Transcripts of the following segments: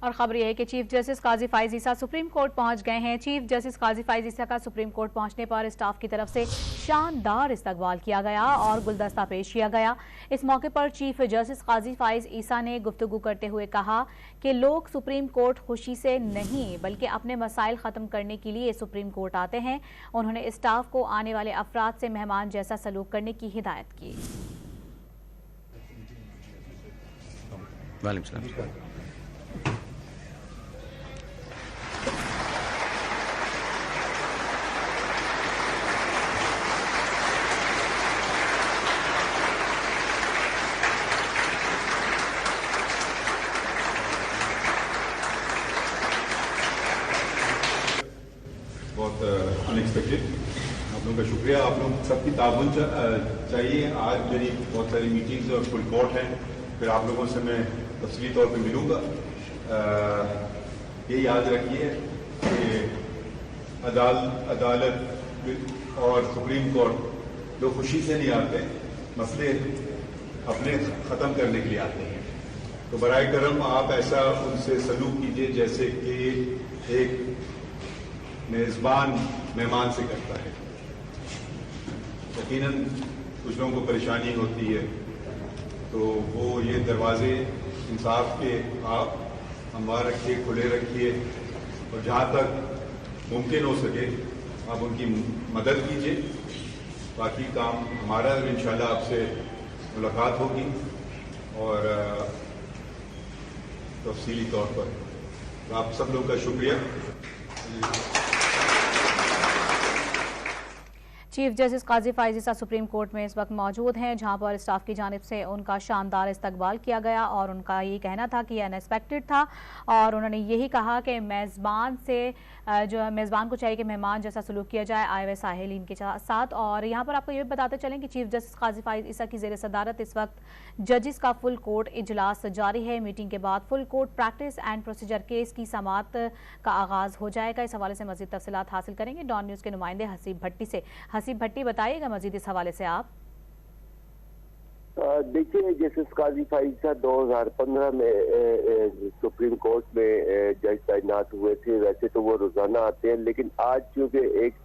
और खबर यह है कि चीफ जस्टिस काजी फाइज ईसा सुप्रीम कोर्ट पहुंच गए हैं। चीफ जस्टिस काजी फाइज ईसा का सुप्रीम कोर्ट पहुंचने पर स्टाफ की तरफ से शानदार इस्तकबाल किया गया और गुलदस्ता पेश किया गया। इस मौके पर चीफ जस्टिस काजी फाइज ईसा ने गुफ्तगू करते हुए कहा कि लोग सुप्रीम कोर्ट खुशी से नहीं बल्कि अपने मसाइल खत्म करने के लिए सुप्रीम कोर्ट आते हैं। उन्होंने स्टाफ को आने वाले अफराद से मेहमान जैसा सलूक करने की हिदायत की। बहुत अनएक्सपेक्टेड। आप लोगों का शुक्रिया। आप लोग सबकी ताउन चाहिए। आज मेरी बहुत सारी मीटिंग्स और फुल कोर्ट हैं, फिर आप लोगों से मैं तफसीली तौर पे मिलूंगा। ये याद रखिए कि अदालत और सुप्रीम कोर्ट लोग खुशी से नहीं आते, मसले अपने ख़त्म करने के लिए आते हैं। तो बराए करम आप ऐसा उनसे सलूक कीजिए जैसे कि एक मेज़बान मेहमान से करता है। यकीनन कुछ लोगों को परेशानी होती है, तो वो ये दरवाजे इंसाफ के आप हमवार रखिए, खुले रखिए और जहाँ तक मुमकिन हो सके आप उनकी मदद कीजिए। बाकी काम हमारा और इंशाल्लाह आपसे मुलाकात होगी और तफसीली तौर पर आप सब लोग का शुक्रिया। चीफ जस्टिस काजी फाइज ईसा सुप्रीम कोर्ट में इस वक्त मौजूद हैं, जहां पर स्टाफ की जानिब से उनका शानदार इस्तकबाल किया गया और उनका ये कहना था कि यह अनएक्सपेक्टेड था और उन्होंने यही कहा कि मेज़बान से जो मेज़बान को चाहिए कि मेहमान जैसा सलूक किया जाए आए हुए साहिलीन के साथ। और यहाँ पर आपको ये भी बताते चलें कि चीफ जस्टिस काजी फाइज ईसा की ज़ेर सदारत इस वक्त जजिस का फुल कोर्ट इजलास जारी है। मीटिंग के बाद full court practice and procedure case की समाअत का आगाज हो जाएगा। इस हवाले से मज़ीद तफसीलात हासिल करेंगे डॉन न्यूज़ के नुमाइंदे हसीब भट्टी से। हसीब भट्टी, बताइएगा मजीद इस हवाले से आप। देखिए, जस्टिस काजी फाइज ईसा 2015 में सुप्रीम कोर्ट में जज तैनात हुए थे। वैसे तो वो रोजाना आते हैं, लेकिन आज चूंकि एक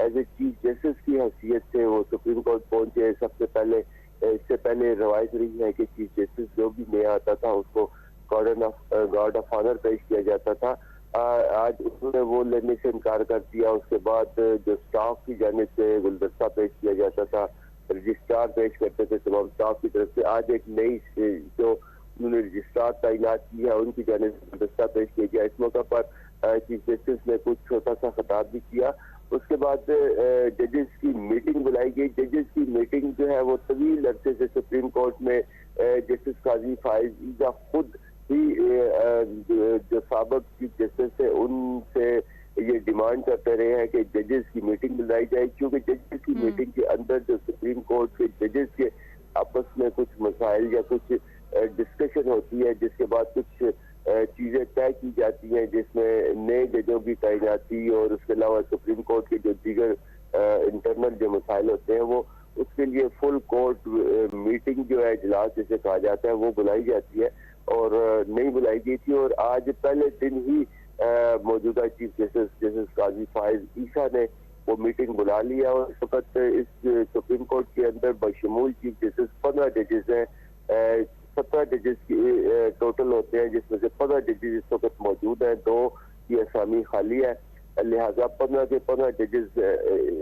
एज ए चीफ जस्टिस की हैसियत से वो सुप्रीम कोर्ट पहुंचे। सबसे पहले इससे पहले रवायत रही है कि चीफ जस्टिस जो भी नया आता था उसको गार्ड ऑफ ऑनर पेश किया जाता था। आज उन्होंने वो लेने से इनकार कर दिया। उसके बाद जो स्टाफ की जानिब से गुलदस्ता पेश किया जाता था, रजिस्ट्रार पेश करते थे तमाम स्टाफ की तरफ से। आज एक नई जो उन्होंने रजिस्ट्रार तैनात की है उनकी जानिब से गुलदस्ता पेश किया गया। इस मौका पर चीफ जस्टिस ने कुछ छोटा सा खिताब भी किया। उसके बाद जजेस की मीटिंग बुलाई गई। जजेस की मीटिंग जो है वो तवील अरसे से सुप्रीम कोर्ट में जस्टिस काजी फाइज ईसा खुद ही जो साबिक चीफ जस्टिस है उनसे ये डिमांड करते रहे हैं कि जजेस की मीटिंग बुलाई जाए, क्योंकि जजेस की मीटिंग के अंदर जो सुप्रीम कोर्ट के जजेस के आपस में कुछ मसाइल या कुछ डिस्कशन होती है, जिसके बाद कुछ चीजें तय की जाती हैं, जिसमें नए जजों की तैनाती और उसके अलावा सुप्रीम कोर्ट के जो दीगर इंटरनल जो मसाइल होते हैं वो उसके लिए फुल कोर्ट मीटिंग जो है इजलास जिसे कहा जाता है वो बुलाई जाती है और नहीं बुलाई गई थी। और आज पहले दिन ही मौजूदा चीफ जस्टिस काजी फाइज ईसा ने वो मीटिंग बुला लिया और इस वक्त इस सुप्रीम कोर्ट के अंदर बशमूल चीफ जस्टिस 15 जजेस हैं। 17 जजेस की टोटल होते हैं, जिसमें से 15 जजेस इस वक्त मौजूद हैं, 2 की असामी खाली है। लिहाजा 15 के 15 जजेस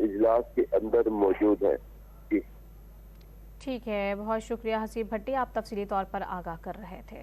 इजलास के अंदर मौजूद हैं। ठीक है, बहुत शुक्रिया हसीब भट्टी, आप तफसीली तौर पर आगाह कर रहे थे।